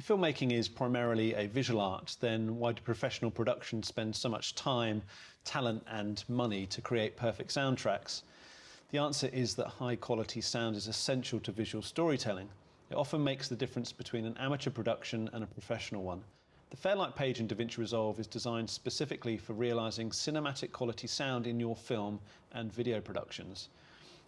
If filmmaking is primarily a visual art, then why do professional productions spend so much time, talent and money to create perfect soundtracks? The answer is that high quality sound is essential to visual storytelling. It often makes the difference between an amateur production and a professional one. The Fairlight page in DaVinci Resolve is designed specifically for realising cinematic quality sound in your film and video productions.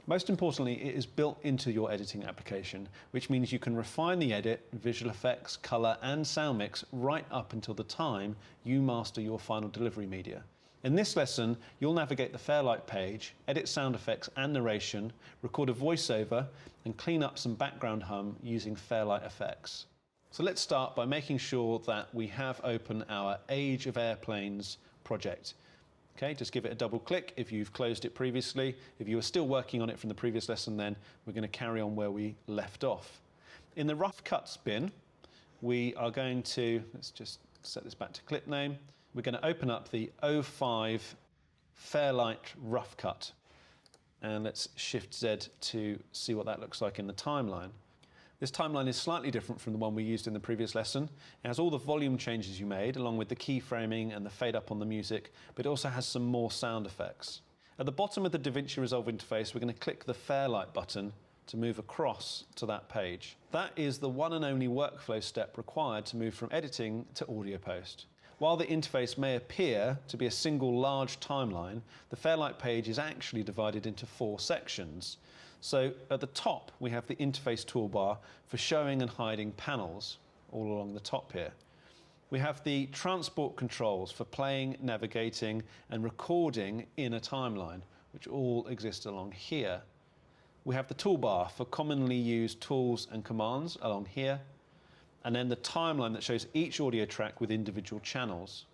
Most importantly, it is built into your editing application, which means you can refine the edit, visual effects, colour and sound mix right up until the time you master your final delivery media. In this lesson, you'll navigate the Fairlight page, edit sound effects and narration, record a voiceover and clean up some background hum using Fairlight effects. So let's start by making sure that we have open our Age of Airplanes project. Okay, just give it a double click if you've closed it previously. If you were still working on it from the previous lesson, then we're going to carry on where we left off. In the rough cuts bin, we are going to, let's just set this back to clip name. We're going to open up the 05 Fairlight rough cut. And let's Shift Z to see what that looks like in the timeline. This timeline is slightly different from the one we used in the previous lesson. It has all the volume changes you made, along with the keyframing and the fade up on the music, but it also has some more sound effects. At the bottom of the DaVinci Resolve interface, we're going to click the Fairlight button to move across to that page. That is the one and only workflow step required to move from editing to audio post. While the interface may appear to be a single large timeline, the Fairlight page is actually divided into 4 sections. So at the top, we have the interface toolbar for showing and hiding panels all along the top here. We have the transport controls for playing, navigating and recording in a timeline, which all exist along here. We have the toolbar for commonly used tools and commands along here, and then the timeline that shows each audio track with individual channels.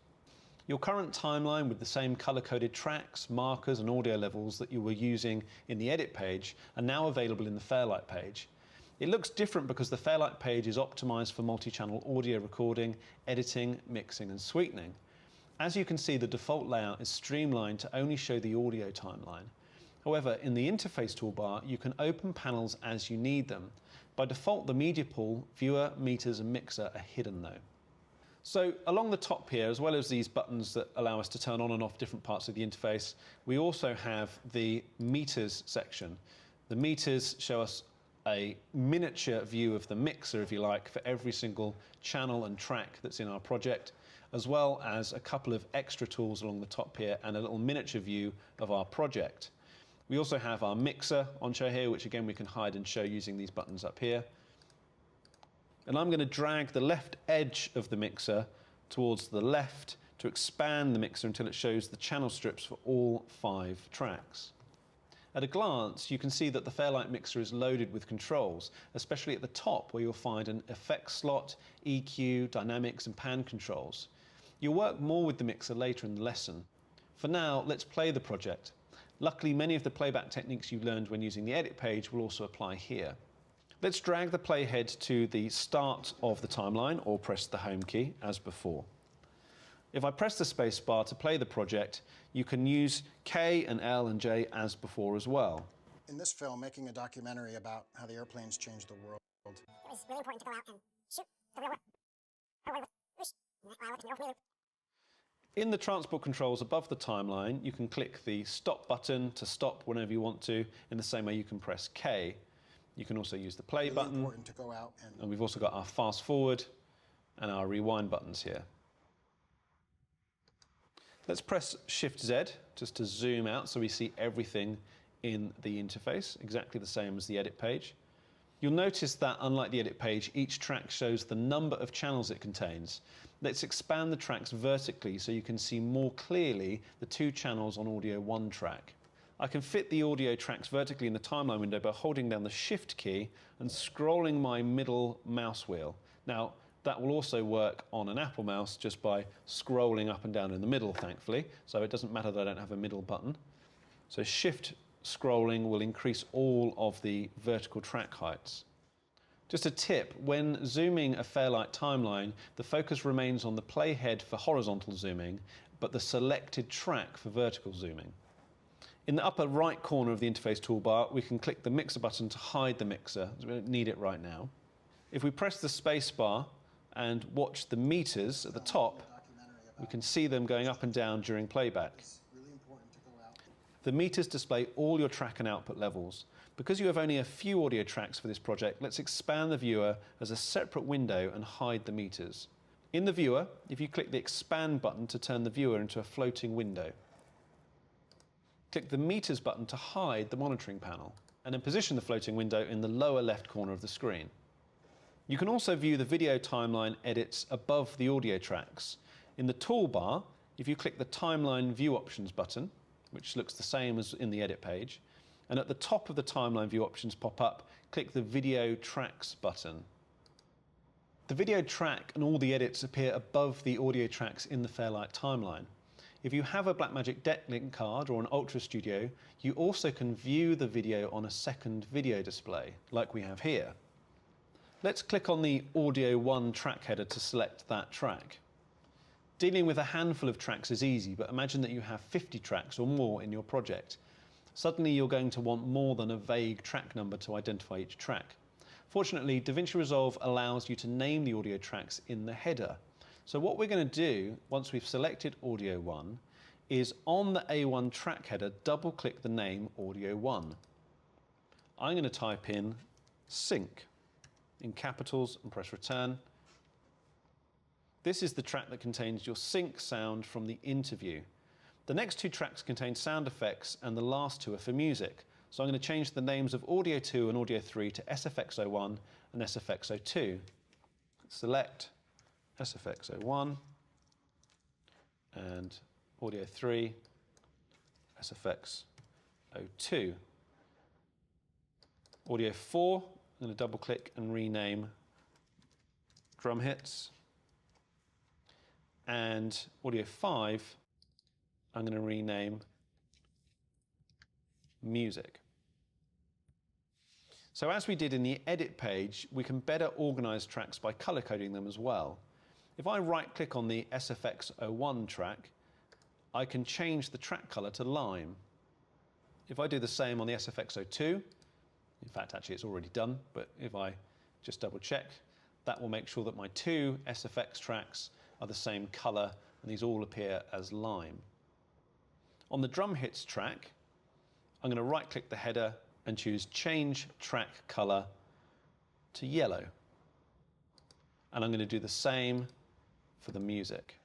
Your current timeline with the same color-coded tracks, markers and audio levels that you were using in the edit page are now available in the Fairlight page. It looks different because the Fairlight page is optimized for multi-channel audio recording, editing, mixing and sweetening. As you can see, the default layout is streamlined to only show the audio timeline. However, in the interface toolbar, you can open panels as you need them. By default, the media pool, viewer, meters and mixer are hidden though. So along the top here, as well as these buttons that allow us to turn on and off different parts of the interface, we also have the meters section. The meters show us a miniature view of the mixer, if you like, for every single channel and track that's in our project, as well as a couple of extra tools along the top here and a little miniature view of our project. We also have our mixer on show here, which again we can hide and show using these buttons up here. And I'm going to drag the left edge of the mixer towards the left to expand the mixer until it shows the channel strips for all 5 tracks. At a glance, you can see that the Fairlight mixer is loaded with controls, especially at the top where you'll find an effects slot, EQ, dynamics and pan controls. You'll work more with the mixer later in the lesson. For now, let's play the project. Luckily, many of the playback techniques you learned when using the edit page will also apply here. Let's drag the playhead to the start of the timeline or press the home key as before. If I press the space bar to play the project, you can use K and L and J as before as well. In this film, making a documentary about how the airplanes changed the world. It was really important to go out and shoot the real world. In the transport controls above the timeline, you can click the stop button to stop whenever you want to, in the same way you can press K. You can also use the play button, important to go out and we've also got our fast forward and our rewind buttons here. Let's press Shift Z just to zoom out so we see everything in the interface, exactly the same as the edit page. You'll notice that unlike the edit page, each track shows the number of channels it contains. Let's expand the tracks vertically so you can see more clearly the 2 channels on audio 1 track. I can fit the audio tracks vertically in the timeline window by holding down the Shift key and scrolling my middle mouse wheel. Now, that will also work on an Apple mouse just by scrolling up and down in the middle, thankfully, so it doesn't matter that I don't have a middle button. So Shift scrolling will increase all of the vertical track heights. Just a tip, when zooming a Fairlight timeline, the focus remains on the playhead for horizontal zooming, but the selected track for vertical zooming. In the upper right corner of the interface toolbar, we can click the mixer button to hide the mixer, as we don't need it right now. If we press the space bar, and watch the meters at the top, we can see them going up and down during playback. The meters display all your track and output levels. Because you have only a few audio tracks for this project, let's expand the viewer as a separate window and hide the meters. In the viewer, if you click the expand button to turn the viewer into a floating window. Click the meters button to hide the monitoring panel, and then position the floating window in the lower left corner of the screen. You can also view the video timeline edits above the audio tracks. In the toolbar, if you click the timeline view options button, which looks the same as in the edit page, and at the top of the timeline view options pop up, click the video tracks button. The video track and all the edits appear above the audio tracks in the Fairlight timeline. If you have a Blackmagic Decklink card or an Ultra Studio, you also can view the video on a second video display, like we have here. Let's click on the Audio 1 track header to select that track. Dealing with a handful of tracks is easy, but imagine that you have 50 tracks or more in your project. Suddenly you're going to want more than a vague track number to identify each track. Fortunately, DaVinci Resolve allows you to name the audio tracks in the header. So what we're going to do, once we've selected Audio 1, is on the A1 track header, double-click the name Audio 1. I'm going to type in sync in capitals and press return. This is the track that contains your sync sound from the interview. The next two tracks contain sound effects and the last two are for music. So I'm going to change the names of Audio 2 and Audio 3 to SFX01 and SFX02. Select SFX01 and Audio 3, SFX02. Audio 4, I'm going to double click and rename Drum Hits. And Audio 5, I'm going to rename Music. So as we did in the edit page, we can better organize tracks by color coding them as well. If I right click on the SFX01 track, I can change the track color to lime. If I do the same on the SFX02, in fact actually it's already done, but if I just double check, that will make sure that my two SFX tracks are the same color and these all appear as lime. On the Drum Hits track, I'm going to right click the header and choose Change Track Color to yellow. And I'm going to do the same for the music.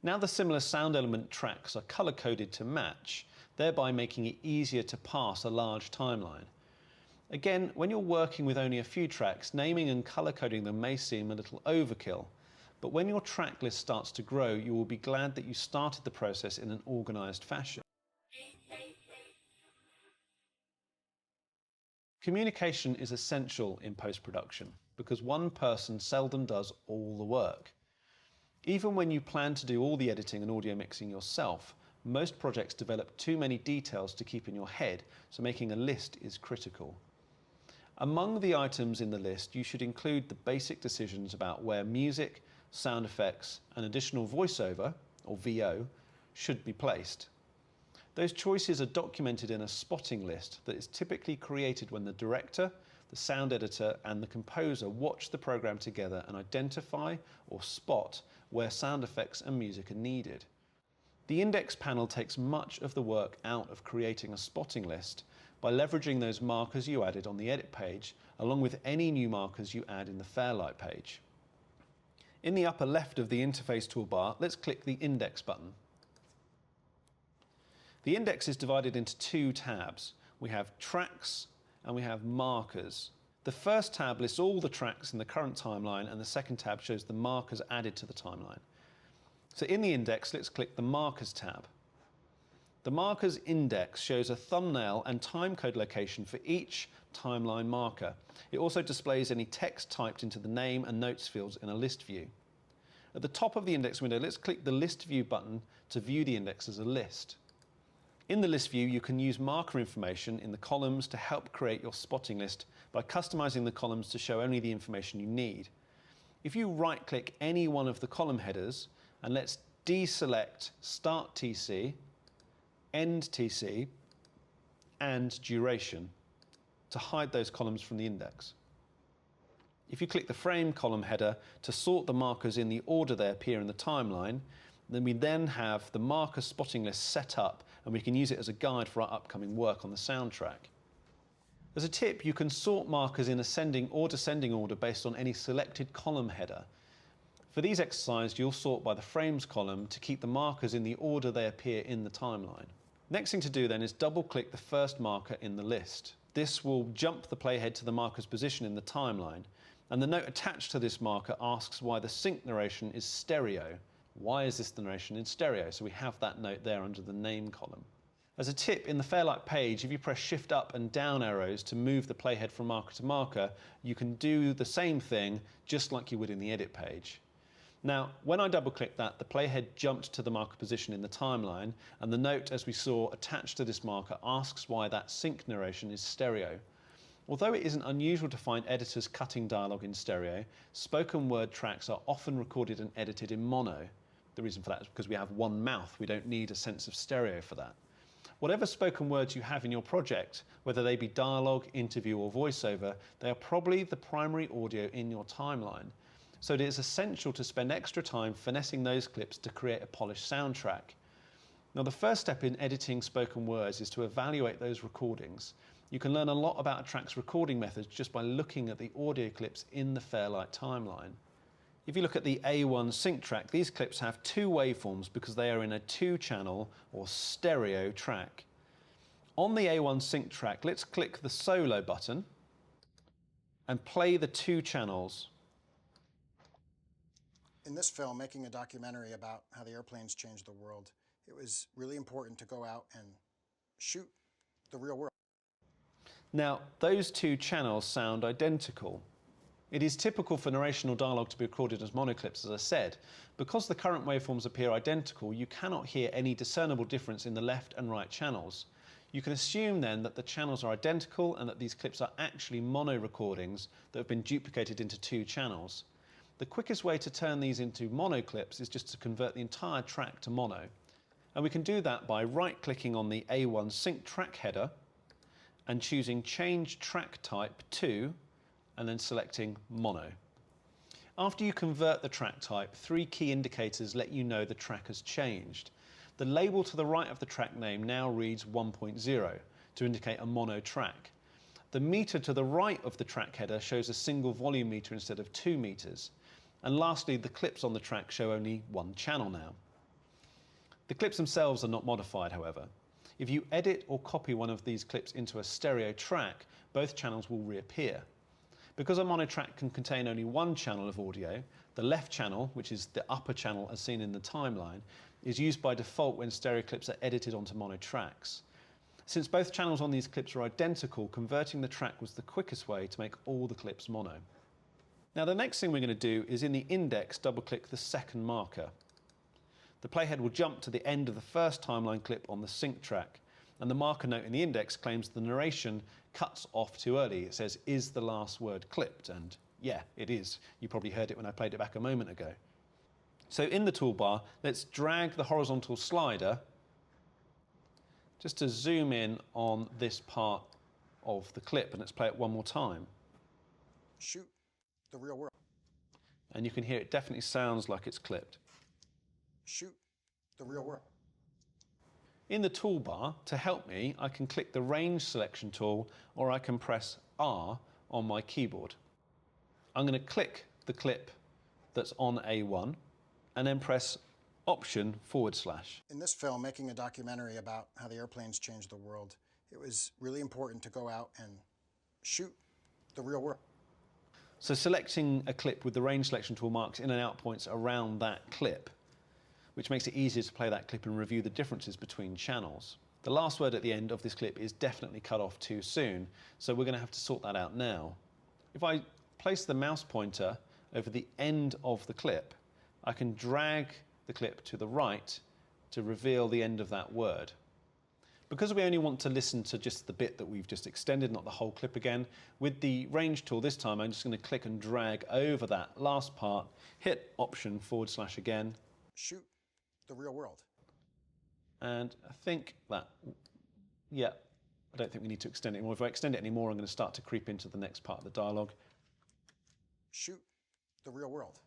Now the similar sound element tracks are color coded to match, thereby making it easier to pass a large timeline. Again, when you're working with only a few tracks, naming and color coding them may seem a little overkill. But when your track list starts to grow, you will be glad that you started the process in an organized fashion. Communication is essential in post-production because one person seldom does all the work. Even when you plan to do all the editing and audio mixing yourself, most projects develop too many details to keep in your head, so making a list is critical. Among the items in the list, you should include the basic decisions about where music, sound effects, and additional voiceover, or VO, should be placed. Those choices are documented in a spotting list that is typically created when the director, the sound editor, and the composer watch the program together and identify or spot where sound effects and music are needed. The index panel takes much of the work out of creating a spotting list by leveraging those markers you added on the edit page, along with any new markers you add in the Fairlight page. In the upper left of the interface toolbar, let's click the Index button. The index is divided into two tabs. We have Tracks and we have Markers. The first tab lists all the tracks in the current timeline and the second tab shows the markers added to the timeline. So in the index, let's click the Markers tab. The Markers index shows a thumbnail and timecode location for each timeline marker. It also displays any text typed into the name and notes fields in a list view. At the top of the index window, let's click the List View button to view the index as a list. In the list view, you can use marker information in the columns to help create your spotting list by customizing the columns to show only the information you need. If you right-click any one of the column headers, and let's deselect Start TC, End TC, and Duration to hide those columns from the index. If you click the frame column header to sort the markers in the order they appear in the timeline, then we then have the marker spotting list set up, and we can use it as a guide for our upcoming work on the soundtrack. As a tip, you can sort markers in ascending or descending order based on any selected column header. For these exercises, you'll sort by the frames column to keep the markers in the order they appear in the timeline. Next thing to do then is double-click the first marker in the list. This will jump the playhead to the marker's position in the timeline, and the note attached to this marker asks why the sync narration is stereo. Why is this narration in stereo? So we have that note there under the name column. As a tip, in the Fairlight page, if you press shift up and down arrows to move the playhead from marker to marker, you can do the same thing just like you would in the edit page. Now, when I double click that, the playhead jumped to the marker position in the timeline, and the note, as we saw, attached to this marker asks why that sync narration is stereo. Although it isn't unusual to find editors cutting dialogue in stereo, spoken word tracks are often recorded and edited in mono. The reason for that is because we have one mouth. We don't need a sense of stereo for that. Whatever spoken words you have in your project, whether they be dialogue, interview or voiceover, they are probably the primary audio in your timeline. So it is essential to spend extra time finessing those clips to create a polished soundtrack. Now, the first step in editing spoken words is to evaluate those recordings. You can learn a lot about a track's recording methods just by looking at the audio clips in the Fairlight timeline. If you look at the A1 sync track, these clips have two waveforms because they are in a two-channel or stereo track. On the A1 sync track, let's click the solo button and play the two channels. In this film, making a documentary about how the airplanes changed the world, it was really important to go out and shoot the real world. Now, those two channels sound identical. It is typical for narrational dialogue to be recorded as monoclips, as I said. Because the current waveforms appear identical, you cannot hear any discernible difference in the left and right channels. You can assume then that the channels are identical and that these clips are actually mono recordings that have been duplicated into two channels. The quickest way to turn these into mono clips is just to convert the entire track to mono. And we can do that by right-clicking on the A1 sync track header and choosing Change Track Type to, and then selecting Mono. After you convert the track type, three key indicators let you know the track has changed. The label to the right of the track name now reads 1.0 to indicate a mono track. The meter to the right of the track header shows a single volume meter instead of 2 meters. And lastly, the clips on the track show only one channel now. The clips themselves are not modified, however. If you edit or copy one of these clips into a stereo track, both channels will reappear. Because a mono track can contain only one channel of audio, the left channel, which is the upper channel as seen in the timeline, is used by default when stereo clips are edited onto mono tracks. Since both channels on these clips are identical, converting the track was the quickest way to make all the clips mono. Now, the next thing we're going to do is in the index double-click the second marker. The playhead will jump to the end of the first timeline clip on the sync track, and the marker note in the index claims the narration cuts off too early. It says, "Is the last word clipped?" And yeah, it is. You probably heard it when I played it back a moment ago. So in the toolbar, let's drag the horizontal slider just to zoom in on this part of the clip, and let's play it one more time. Shoot the real world. And you can hear it definitely sounds like it's clipped. Shoot the real world. In the toolbar, to help me, I can click the range selection tool, or I can press R on my keyboard. I'm going to click the clip that's on A1 and then press Option /. In this film, making a documentary about how the airplanes changed the world, it was really important to go out and shoot the real world. So selecting a clip with the range selection tool marks in and out points around that clip, which makes it easier to play that clip and review the differences between channels. The last word at the end of this clip is definitely cut off too soon, so we're going to have to sort that out now. If I place the mouse pointer over the end of the clip, I can drag the clip to the right to reveal the end of that word. Because we only want to listen to just the bit that we've just extended, not the whole clip again, with the range tool this time, I'm just going to click and drag over that last part, hit Option / again. Shoot the real world. And I think that, yeah, I don't think we need to extend it anymore. If I extend it anymore, I'm going to start to creep into the next part of the dialogue. shoot the real world.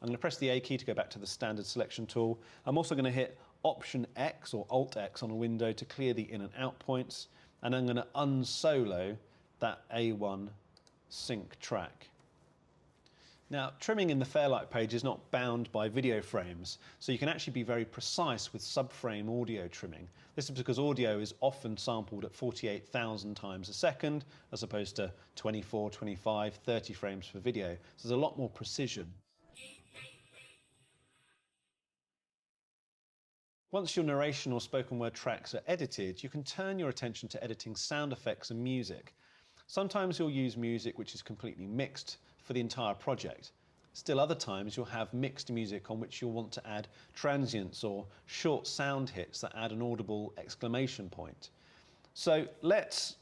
I'm going to press the A key to go back to the standard selection tool. I'm also going to hit Option X or Alt X on a window to clear the in and out points. And I'm going to unsolo that A1 sync track. Now, trimming in the Fairlight page is not bound by video frames, so you can actually be very precise with subframe audio trimming. This is because audio is often sampled at 48,000 times a second, as opposed to 24, 25, 30 frames for video. So there's a lot more precision. Once your narration or spoken word tracks are edited, you can turn your attention to editing sound effects and music. Sometimes you'll use music which is completely mixed for the entire project. Still other times you'll have mixed music on which you'll want to add transients or short sound hits that add an audible exclamation point. So let's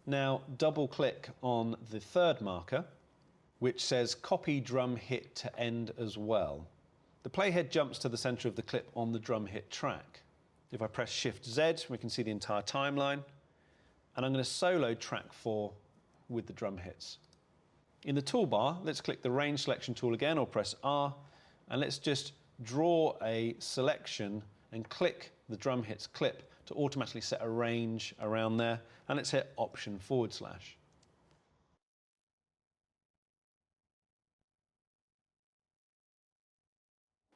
now double click on the third marker, which says copy drum hit to end as well. The playhead jumps to the center of the clip on the drum hit track. If I press Shift Z, we can see the entire timeline. And I'm going to solo track 4 with the drum hits. In the toolbar, let's click the range selection tool again or press R, and let's just draw a selection and click the drum hits clip to automatically set a range around there, and let's hit Option /.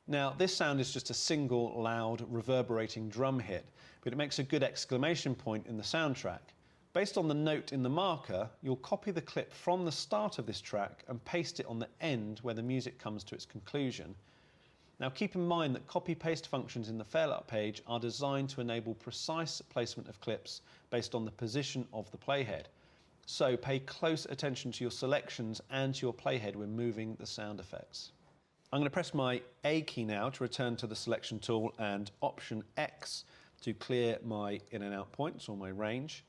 Now, this sound is just a single loud reverberating drum hit, but it makes a good exclamation point in the soundtrack. Based on the note in the marker, you'll copy the clip from the start of this track and paste it on the end where the music comes to its conclusion. Now, keep in mind that copy-paste functions in the Fairlight page are designed to enable precise placement of clips based on the position of the playhead. So pay close attention to your selections and to your playhead when moving the sound effects. I'm going to press my A key now to return to the selection tool and Option X to clear my in and out points or my range.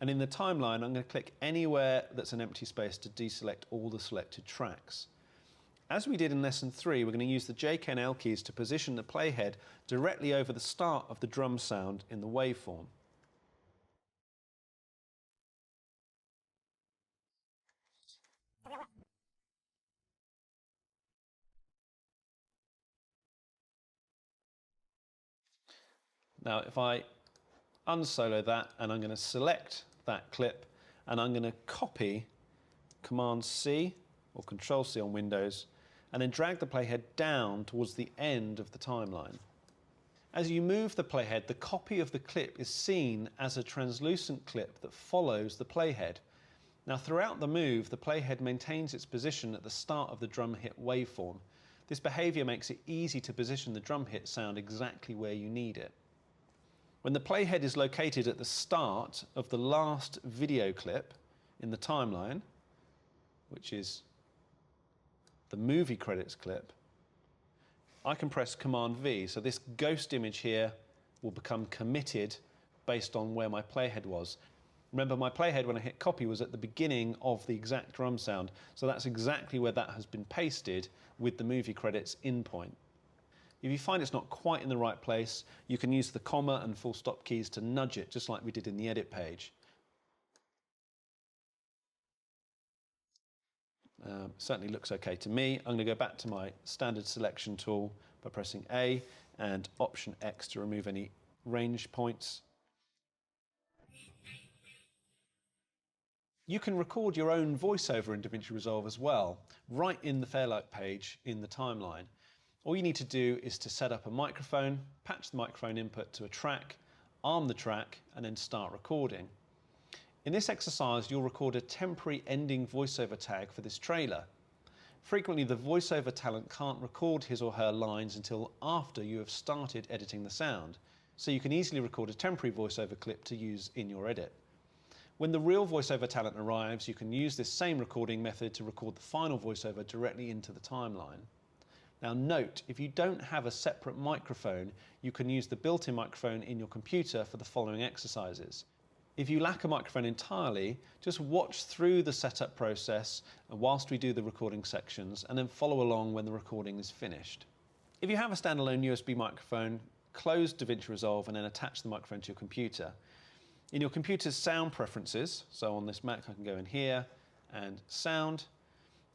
And in the timeline, I'm going to click anywhere that's an empty space to deselect all the selected tracks. As we did in lesson 3, we're going to use the J, K and L keys to position the playhead directly over the start of the drum sound in the waveform. Now, if I unsolo that, and I'm going to select that clip, and I'm going to copy Command C or Control C on Windows, and then drag the playhead down towards the end of the timeline. As you move the playhead, the copy of the clip is seen as a translucent clip that follows the playhead. Now, throughout the move, the playhead maintains its position at the start of the drum hit waveform. This behavior makes it easy to position the drum hit sound exactly where you need it. When the playhead is located at the start of the last video clip in the timeline, which is the movie credits clip, I can press Command V. So this ghost image here will become committed based on where my playhead was. Remember, my playhead when I hit copy was at the beginning of the exact drum sound. So that's exactly where that has been pasted with the movie credits in point. If you find it's not quite in the right place, you can use the comma and full stop keys to nudge it, just like we did in the edit page. Certainly looks okay to me. I'm going to go back to my standard selection tool by pressing A and Option X to remove any range points. You can record your own voiceover in DaVinci Resolve as well, right in the Fairlight page in the timeline. All you need to do is to set up a microphone, patch the microphone input to a track, arm the track, and then start recording. In this exercise, you'll record a temporary ending voiceover tag for this trailer. Frequently, the voiceover talent can't record his or her lines until after you have started editing the sound, so you can easily record a temporary voiceover clip to use in your edit. When the real voiceover talent arrives, you can use this same recording method to record the final voiceover directly into the timeline. Now note, if you don't have a separate microphone, you can use the built-in microphone in your computer for the following exercises. If you lack a microphone entirely, just watch through the setup process whilst we do the recording sections and then follow along when the recording is finished. If you have a standalone USB microphone, close DaVinci Resolve and then attach the microphone to your computer. In your computer's sound preferences, so on this Mac I can go in here and sound,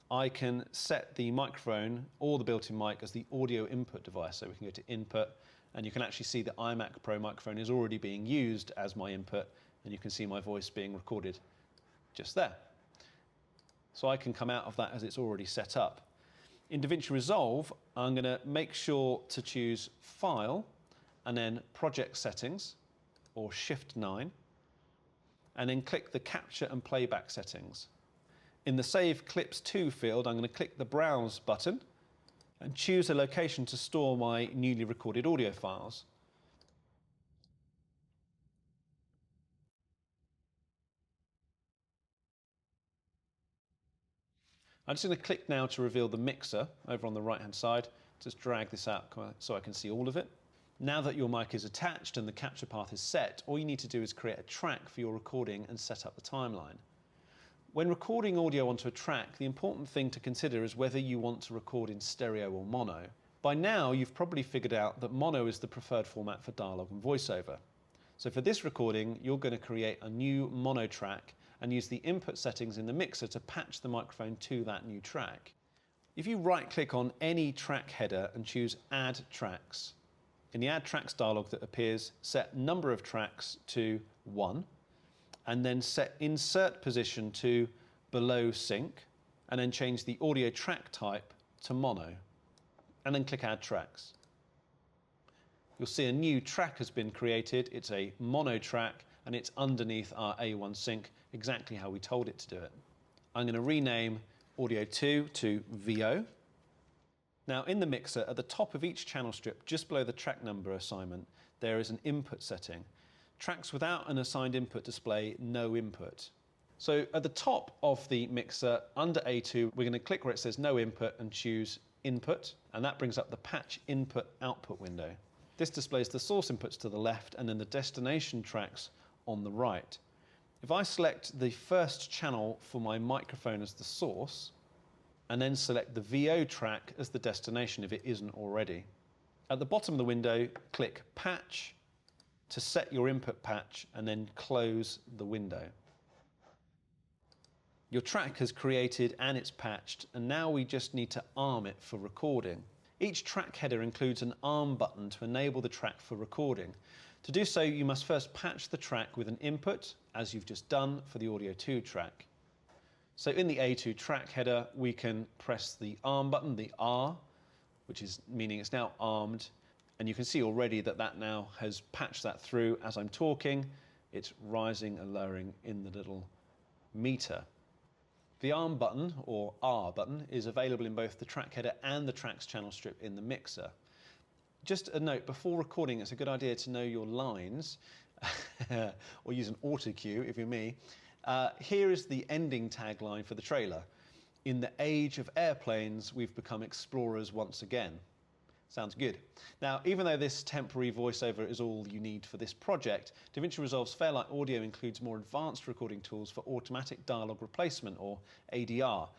I can set the microphone or the built-in mic as the audio input device. So we can go to input, and you can actually see the iMac Pro microphone is already being used as my input, and you can see my voice being recorded just there. So I can come out of that as it's already set up. In DaVinci Resolve, I'm going to make sure to choose File and then Project Settings, or Shift 9, and then click the Capture and Playback settings. In the Save Clips To field, I'm going to click the Browse button and choose a location to store my newly recorded audio files. I'm just going to click now to reveal the mixer over on the right-hand side. Just drag this out so I can see all of it. Now that your mic is attached and the capture path is set, all you need to do is create a track for your recording and set up the timeline. When recording audio onto a track, the important thing to consider is whether you want to record in stereo or mono. By now, you've probably figured out that mono is the preferred format for dialogue and voiceover. So for this recording, you're going to create a new mono track and use the input settings in the mixer to patch the microphone to that new track. If you right-click on any track header and choose Add Tracks, in the Add Tracks dialog that appears, set number of tracks to 1, and then set insert position to below sync, and then change the audio track type to mono, and then click Add Tracks. You'll see a new track has been created. It's a mono track, and it's underneath our A1 sync, exactly how we told it to do it. I'm going to rename Audio 2 to VO. Now in the mixer, at the top of each channel strip, just below the track number assignment, there is an input setting. Tracks without an assigned input display no input. So at the top of the mixer, under A2, we're going to click where it says no input and choose input, and that brings up the patch input output window. This displays the source inputs to the left and then the destination tracks on the right. If I select the first channel for my microphone as the source, and then select the VO track as the destination if it isn't already. At the bottom of the window, click Patch to set your input patch and then close the window. Your track has created and it's patched, and now we just need to arm it for recording. Each track header includes an arm button to enable the track for recording. To do so, you must first patch the track with an input, as you've just done for the Audio 2 track. So in the A2 track header, we can press the arm button, the R, which is meaning it's now armed. And you can see already that that now has patched that through. As I'm talking, it's rising and lowering in the little meter. The arm button, or R button, is available in both the track header and the tracks channel strip in the mixer. Just a note, before recording, it's a good idea to know your lines, or use an auto cue if you're me. Here is the ending tagline for the trailer. In the age of airplanes, we've become explorers once again. Sounds good. Now, even though this temporary voiceover is all you need for this project, DaVinci Resolve's Fairlight Audio includes more advanced recording tools for automatic dialogue replacement, or ADR.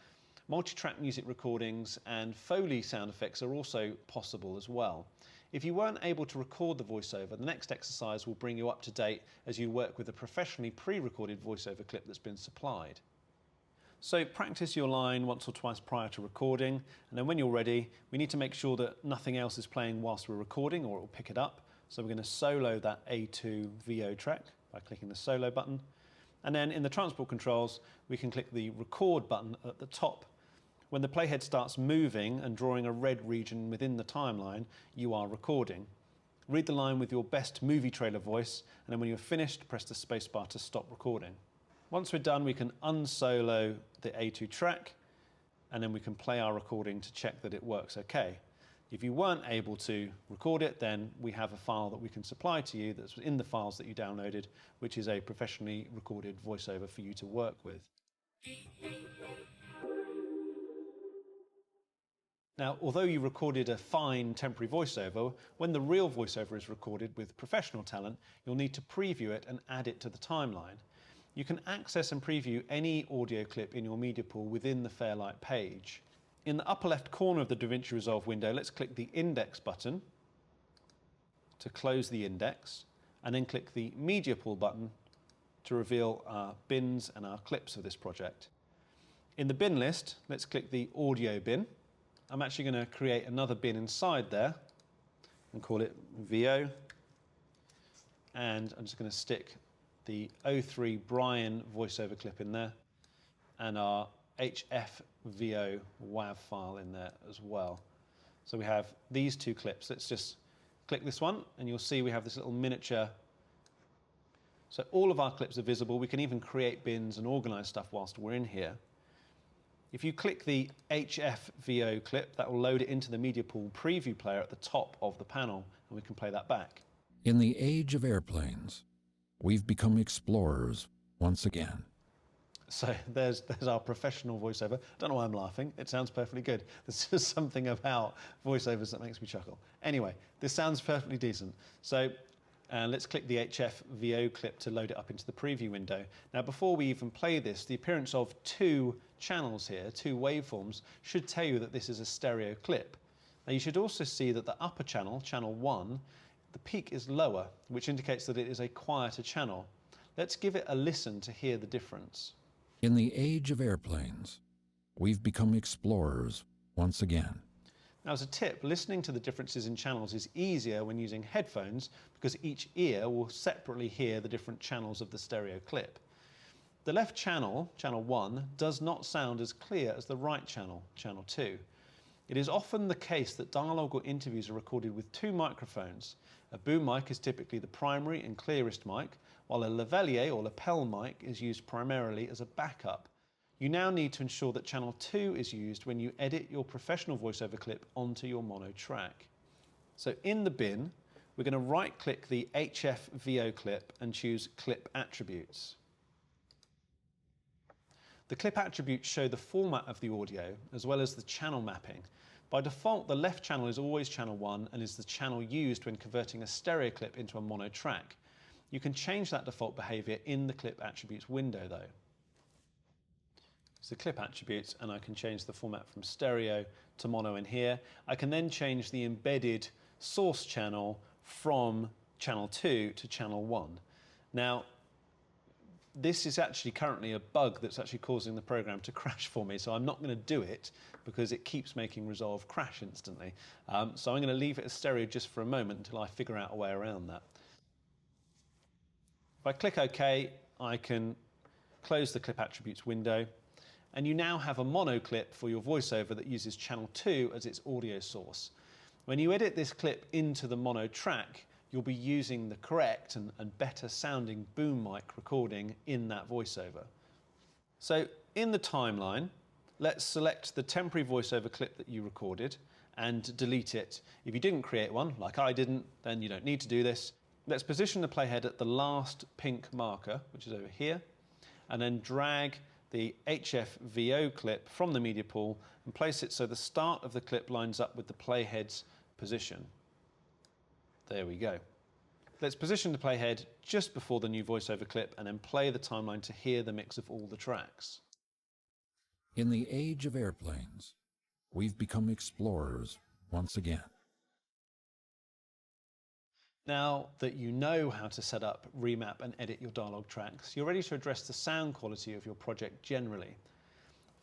Multi-track music recordings and Foley sound effects are also possible as well. If you weren't able to record the voiceover, the next exercise will bring you up to date as you work with a professionally pre-recorded voiceover clip that's been supplied. So practice your line once or twice prior to recording, and then when you're ready, we need to make sure that nothing else is playing whilst we're recording or it will pick it up. So we're going to solo that A2 VO track by clicking the solo button. And then in the transport controls, we can click the record button at the top. When the playhead starts moving and drawing a red region within the timeline, you are recording. Read the line with your best movie trailer voice, and then when you're finished, press the spacebar to stop recording. Once we're done, we can unsolo the A2 track, and then we can play our recording to check that it works okay. If you weren't able to record it, then we have a file that we can supply to you that's in the files that you downloaded, which is a professionally recorded voiceover for you to work with. Now, although you recorded a fine temporary voiceover, when the real voiceover is recorded with professional talent, you'll need to preview it and add it to the timeline. You can access and preview any audio clip in your media pool within the Fairlight page. In the upper left corner of the DaVinci Resolve window, let's click the Index button to close the index, and then click the Media Pool button to reveal our bins and our clips of this project. In the bin list, let's click the audio bin. I'm actually going to create another bin inside there and call it VO. And I'm just going to stick the O3 Brian voiceover clip in there and our HFVO WAV file in there as well. So we have these two clips. Let's just click this one and you'll see we have this little miniature. So all of our clips are visible. We can even create bins and organize stuff whilst we're in here. If you click the HFVO clip, that will load it into the Media Pool preview player at the top of the panel, and we can play that back. In the age of airplanes, we've become explorers once again. So there's our professional voiceover. Don't know why I'm laughing. It sounds perfectly good. There's just something about voiceovers that makes me chuckle. Anyway, this sounds perfectly decent. So let's click the HFVO clip to load it up into the preview window. Now, before we even play this, the appearance of two channels here, two waveforms, should tell you that this is a stereo clip. Now, you should also see that the upper channel, channel 1, the peak is lower, which indicates that it is a quieter channel. Let's give it a listen to hear the difference. In the age of airplanes, we've become explorers once again. Now, as a tip, listening to the differences in channels is easier when using headphones because each ear will separately hear the different channels of the stereo clip. The left channel, channel 1, does not sound as clear as the right channel, channel 2. It is often the case that dialogue or interviews are recorded with two microphones. A boom mic is typically the primary and clearest mic, while a lavalier or lapel mic is used primarily as a backup. You now need to ensure that channel 2 is used when you edit your professional voiceover clip onto your mono track. So in the bin, we're going to right-click the HFVO clip and choose Clip Attributes. The clip attributes show the format of the audio as well as the channel mapping. By default, the left channel is always channel 1 and is the channel used when converting a stereo clip into a mono track. You can change that default behavior in the clip attributes window though. It's the clip attributes and I can change the format from stereo to mono in here. I can then change the embedded source channel from channel 2 to channel 1. Now, this is actually currently a bug that's actually causing the program to crash for me, so I'm not going to do it because it keeps making Resolve crash instantly. So I'm going to leave it as stereo just for a moment until I figure out a way around that. If I click OK, I can close the clip attributes window, and you now have a mono clip for your voiceover that uses channel 2 as its audio source. When you edit this clip into the mono track, you'll be using the correct and better sounding boom mic recording in that voiceover. So in the timeline, let's select the temporary voiceover clip that you recorded and delete it. If you didn't create one, like I didn't, then you don't need to do this. Let's position the playhead at the last pink marker, which is over here, and then drag the HFVO clip from the media pool and place it so the start of the clip lines up with the playhead's position. There we go. Let's position the playhead just before the new voiceover clip and then play the timeline to hear the mix of all the tracks. In the age of airplanes, we've become explorers once again. Now that you know how to set up, remap and edit your dialogue tracks, you're ready to address the sound quality of your project generally.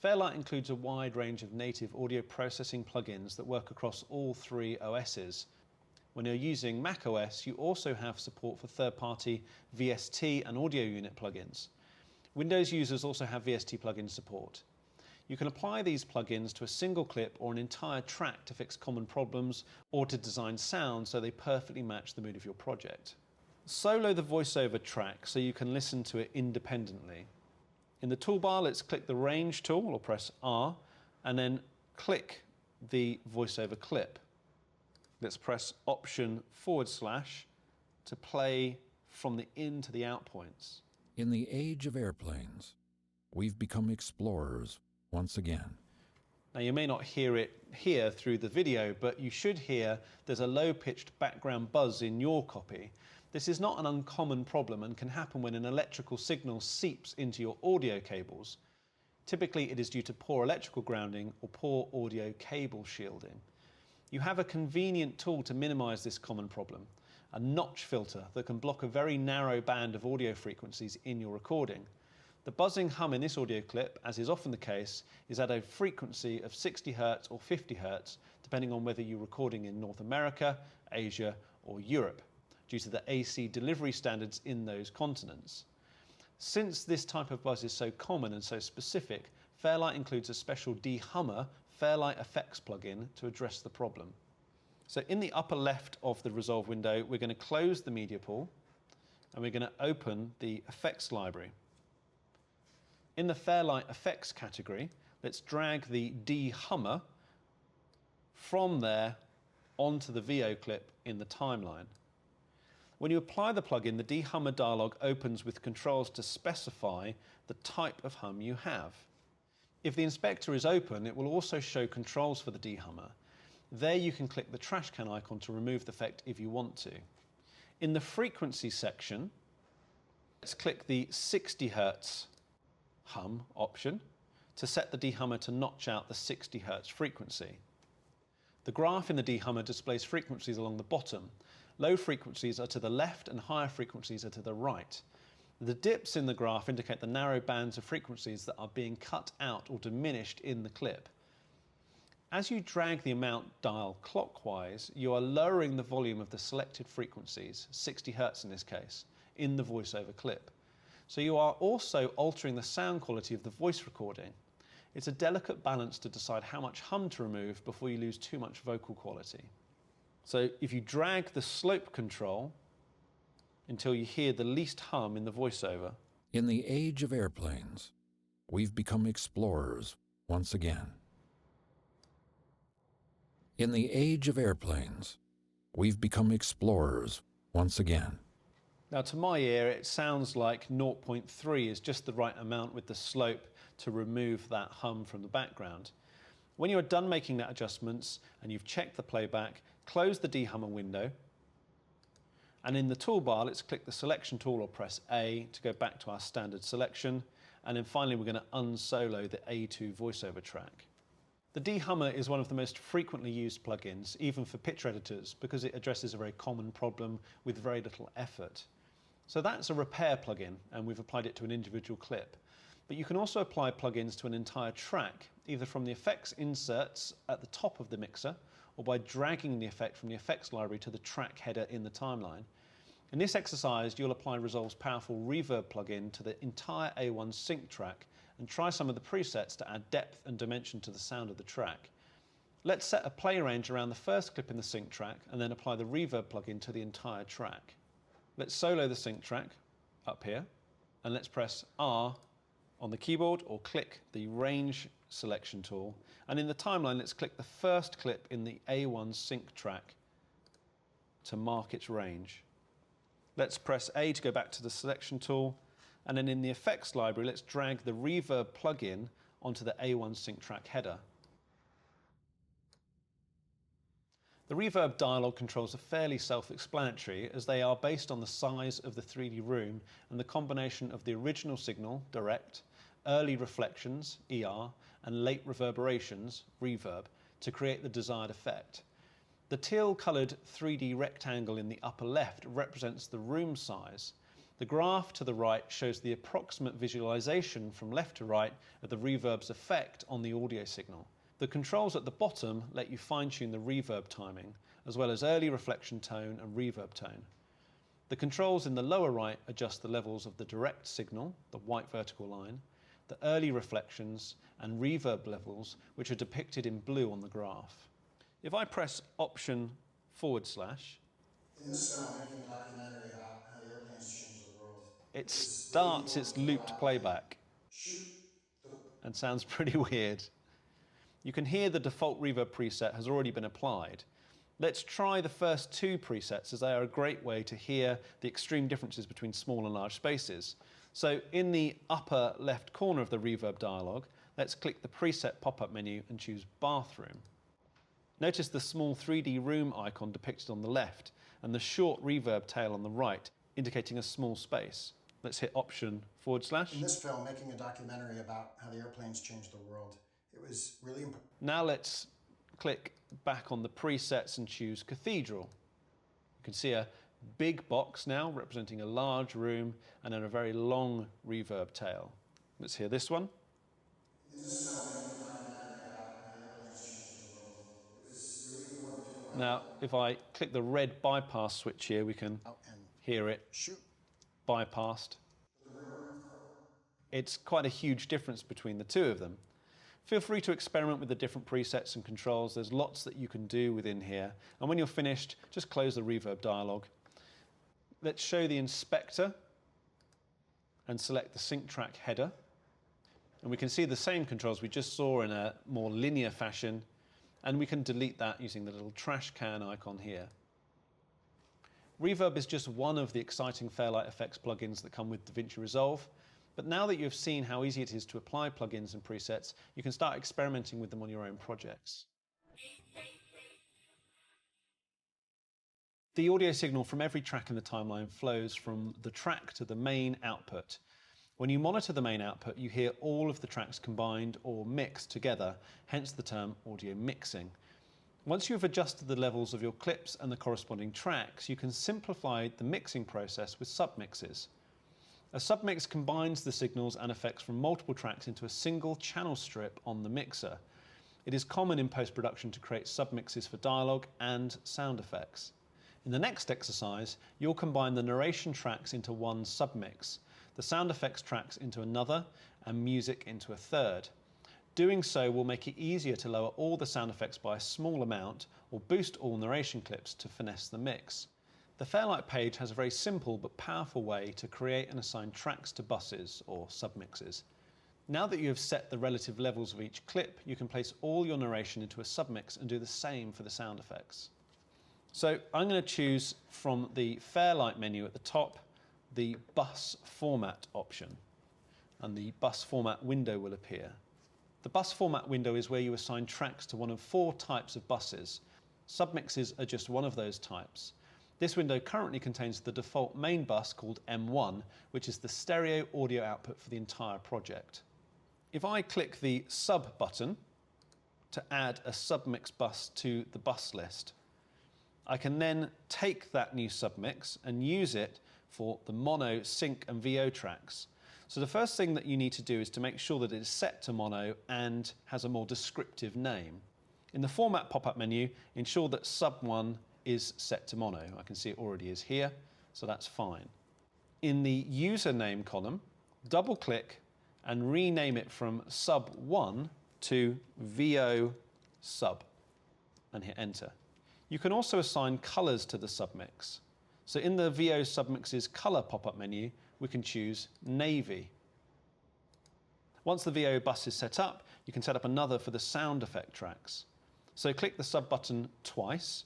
Fairlight includes a wide range of native audio processing plugins that work across all three OSs. When you're using macOS, you also have support for third-party VST and audio unit plugins. Windows users also have VST plugin support. You can apply these plugins to a single clip or an entire track to fix common problems or to design sound so they perfectly match the mood of your project. Solo the voiceover track so you can listen to it independently. In the toolbar, let's click the range tool or press R and then click the voiceover clip. Let's press Option / to play from the in to the out points. In the age of airplanes, we've become explorers once again. Now you may not hear it here through the video, but you should hear there's a low-pitched background buzz in your copy. This is not an uncommon problem and can happen when an electrical signal seeps into your audio cables. Typically it is due to poor electrical grounding or poor audio cable shielding. You have a convenient tool to minimize this common problem, a notch filter that can block a very narrow band of audio frequencies in your recording. The buzzing hum in this audio clip, as is often the case, is at a frequency of 60 Hz or 50 Hz, depending on whether you're recording in North America, Asia, or Europe, due to the AC delivery standards in those continents. Since this type of buzz is so common and so specific, Fairlight includes a special de-hummer Fairlight Effects plugin to address the problem. So in the upper left of the Resolve window, we're going to close the media pool and we're going to open the effects library. In the Fairlight Effects category, let's drag the de-hummer from there onto the VO clip in the timeline. When you apply the plugin, the de-hummer dialog opens with controls to specify the type of hum you have. If the inspector is open, it will also show controls for the de-hummer. There you can click the trash can icon to remove the effect if you want to. In the frequency section, let's click the 60 Hz hum option to set the de-hummer to notch out the 60 Hz frequency. The graph in the de-hummer displays frequencies along the bottom. Low frequencies are to the left and higher frequencies are to the right. The dips in the graph indicate the narrow bands of frequencies that are being cut out or diminished in the clip. As you drag the amount dial clockwise, you are lowering the volume of the selected frequencies, 60 Hz in this case, in the voiceover clip. So you are also altering the sound quality of the voice recording. It's a delicate balance to decide how much hum to remove before you lose too much vocal quality. So if you drag the slope control until you hear the least hum in the voiceover. In the age of airplanes, we've become explorers once again. In the age of airplanes, we've become explorers once again. Now to my ear, it sounds like 0.3 is just the right amount with the slope to remove that hum from the background. When you are done making that adjustments and you've checked the playback, close the de-hummer window, and in the toolbar, let's click the selection tool or press A to go back to our standard selection, and then finally we're going to unsolo the A2 voiceover track. The de-hummer is one of the most frequently used plugins, even for picture editors, because it addresses a very common problem with very little effort. So that's a repair plugin, and we've applied it to an individual clip. But you can also apply plugins to an entire track, either from the effects inserts at the top of the mixer, or by dragging the effect from the effects library to the track header in the timeline. In this exercise, you'll apply Resolve's powerful reverb plugin to the entire A1 sync track and try some of the presets to add depth and dimension to the sound of the track. Let's set a play range around the first clip in the sync track and then apply the reverb plugin to the entire track. Let's solo the sync track up here, and let's press R on the keyboard or click the range selection tool, and in the timeline let's click the first clip in the A1 sync track to mark its range. Let's press A to go back to the selection tool, and then in the effects library let's drag the reverb plugin onto the A1 sync track header. The reverb dialog controls are fairly self-explanatory, as they are based on the size of the 3D room and the combination of the original signal, direct, early reflections, ER, and late reverberations, reverb, to create the desired effect. The teal-coloured 3D rectangle in the upper left represents the room size. The graph to the right shows the approximate visualization from left to right of the reverb's effect on the audio signal. The controls at the bottom let you fine-tune the reverb timing, as well as early reflection tone and reverb tone. The controls in the lower right adjust the levels of the direct signal, the white vertical line, the early reflections and reverb levels, which are depicted in blue on the graph. If I press Option // In this film, I'm making a documentary about how the airplanes changed the world. it starts its looped playback and sounds pretty weird. You can hear the default reverb preset has already been applied. Let's try the first two presets, as they are a great way to hear the extreme differences between small and large spaces. So in the upper left corner of the reverb dialog, let's click the preset pop-up menu and choose bathroom. Notice the small 3D room icon depicted on the left and the short reverb tail on the right, indicating a small space. Let's hit Option // In this film, making a documentary about how the airplanes changed the world, it was really important. Now let's click back on the presets and choose Cathedral. You can see a big box now representing a large room and then a very long reverb tail. Let's hear this one. Now, if I click the red bypass switch here, we can Out and hear it shoot. bypassed. It's quite a huge difference between the two of them. Feel free to experiment with the different presets and controls. There's lots that you can do within here. And when you're finished, just close the reverb dialog. Let's show the inspector and select the sync track header. And we can see the same controls we just saw in a more linear fashion. And we can delete that using the little trash can icon here. Reverb is just one of the exciting Fairlight Effects plugins that come with DaVinci Resolve. But now that you've seen how easy it is to apply plugins and presets, you can start experimenting with them on your own projects. The audio signal from every track in the timeline flows from the track to the main output. When you monitor the main output, you hear all of the tracks combined or mixed together, hence the term audio mixing. Once you've adjusted the levels of your clips and the corresponding tracks, you can simplify the mixing process with submixes. A submix combines the signals and effects from multiple tracks into a single channel strip on the mixer. It is common in post-production to create submixes for dialogue and sound effects. In the next exercise, you'll combine the narration tracks into one submix, the sound effects tracks into another, and music into a third. Doing so will make it easier to lower all the sound effects by a small amount or boost all narration clips to finesse the mix. The Fairlight page has a very simple but powerful way to create and assign tracks to buses or submixes. Now that you have set the relative levels of each clip, you can place all your narration into a submix and do the same for the sound effects. So I'm going to choose from the Fairlight menu at the top the bus format option, and the bus format window will appear. The bus format window is where you assign tracks to one of 4 types of buses. Submixes are just one of those types. This window currently contains the default main bus called M1, which is the stereo audio output for the entire project. If I click the sub button to add a submix bus to the bus list, I can then take that new submix and use it for the mono, sync and VO tracks. So the first thing that you need to do is to make sure that it is set to mono and has a more descriptive name. In the format pop-up menu, ensure that sub 1 is set to mono. I can see it already is here, so that's fine. In the username column, double click and rename it from sub 1 to VO sub and hit enter. You can also assign colors to the submix. So in the VO submixes color pop-up menu, we can choose navy. Once the VO bus is set up, you can set up another for the sound effect tracks. So click the sub button twice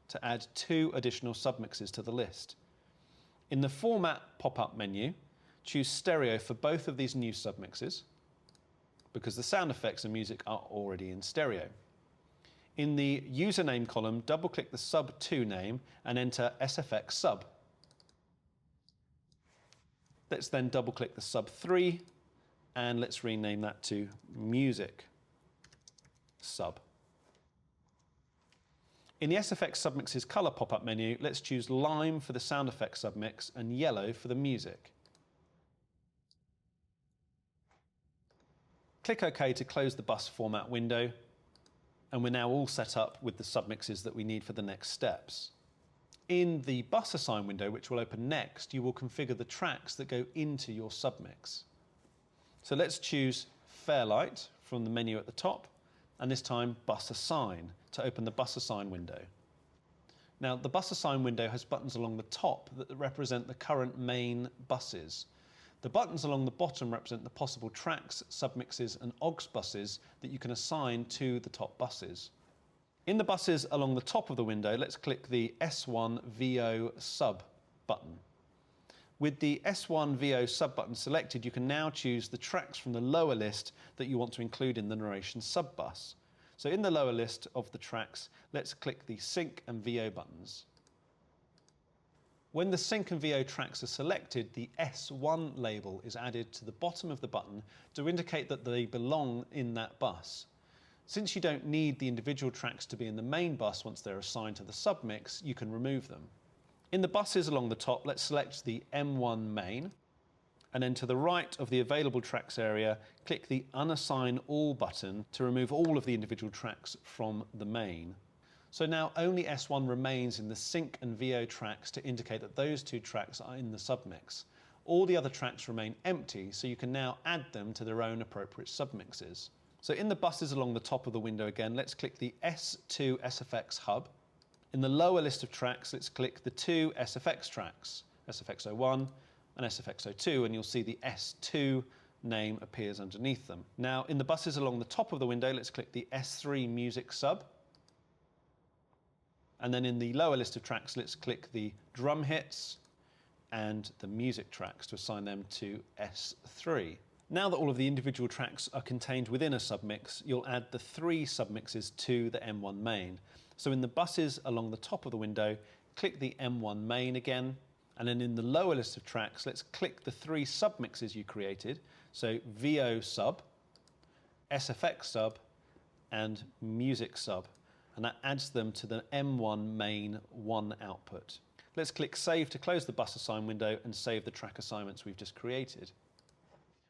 to add 2 additional submixes to the list. In the format pop-up menu, choose stereo for both of these new submixes because the sound effects and music are already in stereo. In the username column, double-click the sub 2 name and enter SFX sub. Let's then double-click the sub 3 and let's rename that to music sub. In the SFX submixes color pop-up menu, let's choose lime for the sound effects submix and yellow for the music. Click OK to close the bus format window, and we're now all set up with the submixes that we need for the next steps. In the bus assign window, which will open next, you will configure the tracks that go into your submix. So let's choose Fairlight from the menu at the top, and this time bus assign to open the bus assign window. Now the bus assign window has buttons along the top that represent the current main buses. The buttons along the bottom represent the possible tracks, submixes and aux buses that you can assign to the top buses. In the buses along the top of the window, let's click the S1 VO sub button. With the S1 VO sub button selected, you can now choose the tracks from the lower list that you want to include in the narration sub bus. So in the lower list of the tracks, let's click the sync and VO buttons. When the sync and VO tracks are selected, the S1 label is added to the bottom of the button to indicate that they belong in that bus. Since you don't need the individual tracks to be in the main bus once they're assigned to the submix, you can remove them. In the buses along the top, let's select the M1 main, And then to the right of the available tracks area, click the Unassign All button to remove all of the individual tracks from the main. So now only S1 remains in the sync and VO tracks to indicate that those two tracks are in the submix. All the other tracks remain empty, so you can now add them to their own appropriate submixes. So in the buses along the top of the window again, let's click the S2 SFX hub. In the lower list of tracks, let's click the two SFX tracks, SFX01 and SFX02, and you'll see the S2 name appears underneath them. Now in the buses along the top of the window, let's click the S3 music sub. And then in the lower list of tracks, let's click the drum hits and the music tracks to assign them to S3. Now that all of the individual tracks are contained within a submix, you'll add the three submixes to the M1 main. So in the buses along the top of the window, click the M1 main again, and then in the lower list of tracks, let's click the three submixes you created. So VO sub, SFX sub, and music sub. And that adds them to the M1 main 1 output. Let's click Save to close the bus assign window and save the track assignments we've just created.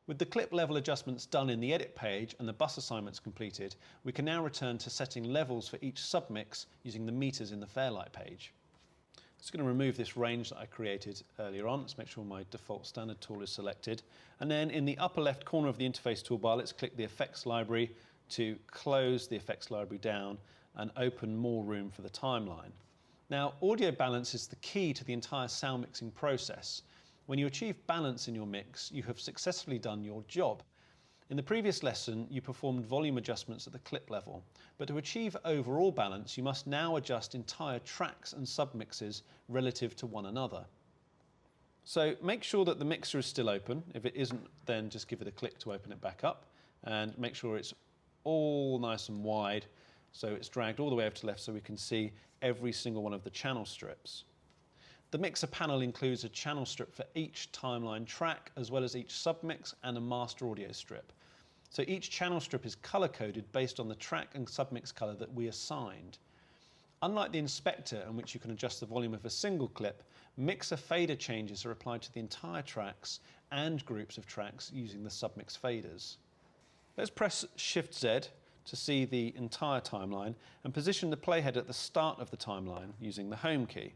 With the clip level adjustments done in the edit page and the bus assignments completed, we can now return to setting levels for each submix using the meters in the Fairlight page. I'm just going to remove this range that I created earlier on. Let's make sure my default standard tool is selected. And then in the upper left corner of the interface toolbar, let's click the effects library to close the effects library down and open more room for the timeline. Now, audio balance is the key to the entire sound mixing process. When you achieve balance in your mix, you have successfully done your job. In the previous lesson, you performed volume adjustments at the clip level, but to achieve overall balance, you must now adjust entire tracks and submixes relative to one another. So make sure that the mixer is still open. If it isn't, then just give it a click to open it back up, and make sure it's all nice and wide, so it's dragged all the way over to the left so we can see every single one of the channel strips. The mixer panel includes a channel strip for each timeline track, as well as each submix and a master audio strip. So each channel strip is color-coded based on the track and submix color that we assigned. Unlike the inspector, in which you can adjust the volume of a single clip, mixer fader changes are applied to the entire tracks and groups of tracks using the submix faders. Let's press Shift-Z to see the entire timeline and position the playhead at the start of the timeline using the home key.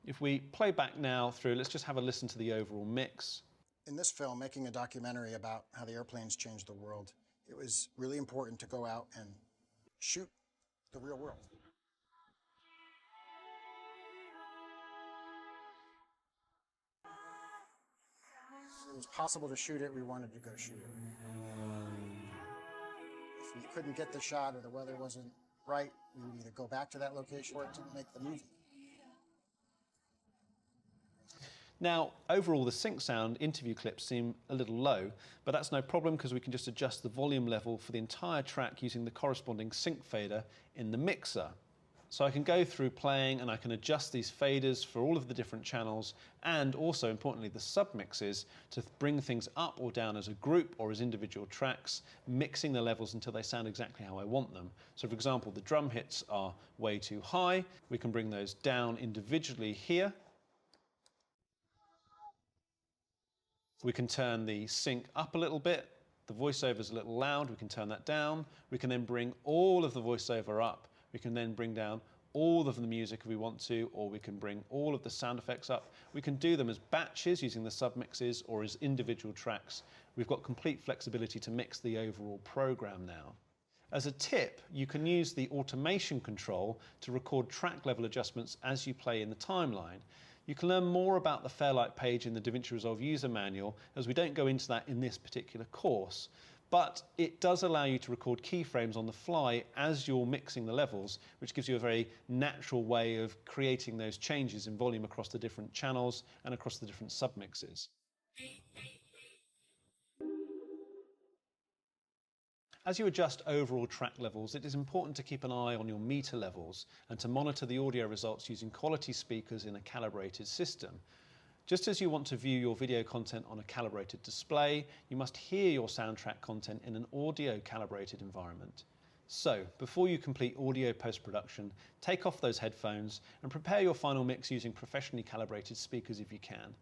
If we play back now through, let's just have a listen to the overall mix. In this film, making a documentary about how the airplanes changed the world, it was really important to go out and shoot the real world. It was possible to shoot it, we wanted to go shoot it. If we couldn't get the shot or the weather wasn't right, we would either go back to that location or to make the movie. Now, overall, the sync sound interview clips seem a little low, but that's no problem because we can just adjust the volume level for the entire track using the corresponding sync fader in the mixer. So I can go through playing and I can adjust these faders for all of the different channels and also, importantly, the submixes to bring things up or down as a group or as individual tracks, mixing the levels until they sound exactly how I want them. So for example, the drum hits are way too high. We can bring those down individually here. We can turn the sync up a little bit. The voiceover is a little loud. We can turn that down. We can then bring all of the voiceover up. We can then bring down all of the music if we want to, or we can bring all of the sound effects up. We can do them as batches using the submixes or as individual tracks. We've got complete flexibility to mix the overall program now. As a tip, you can use the automation control to record track level adjustments as you play in the timeline. You can learn more about the Fairlight page in the DaVinci Resolve user manual, as we don't go into that in this particular course. But it does allow you to record keyframes on the fly as you're mixing the levels, which gives you a very natural way of creating those changes in volume across the different channels and across the different submixes. As you adjust overall track levels, it is important to keep an eye on your meter levels and to monitor the audio results using quality speakers in a calibrated system. Just as you want to view your video content on a calibrated display, you must hear your soundtrack content in an audio calibrated environment. So, before you complete audio post-production, take off those headphones and prepare your final mix using professionally calibrated speakers if you can.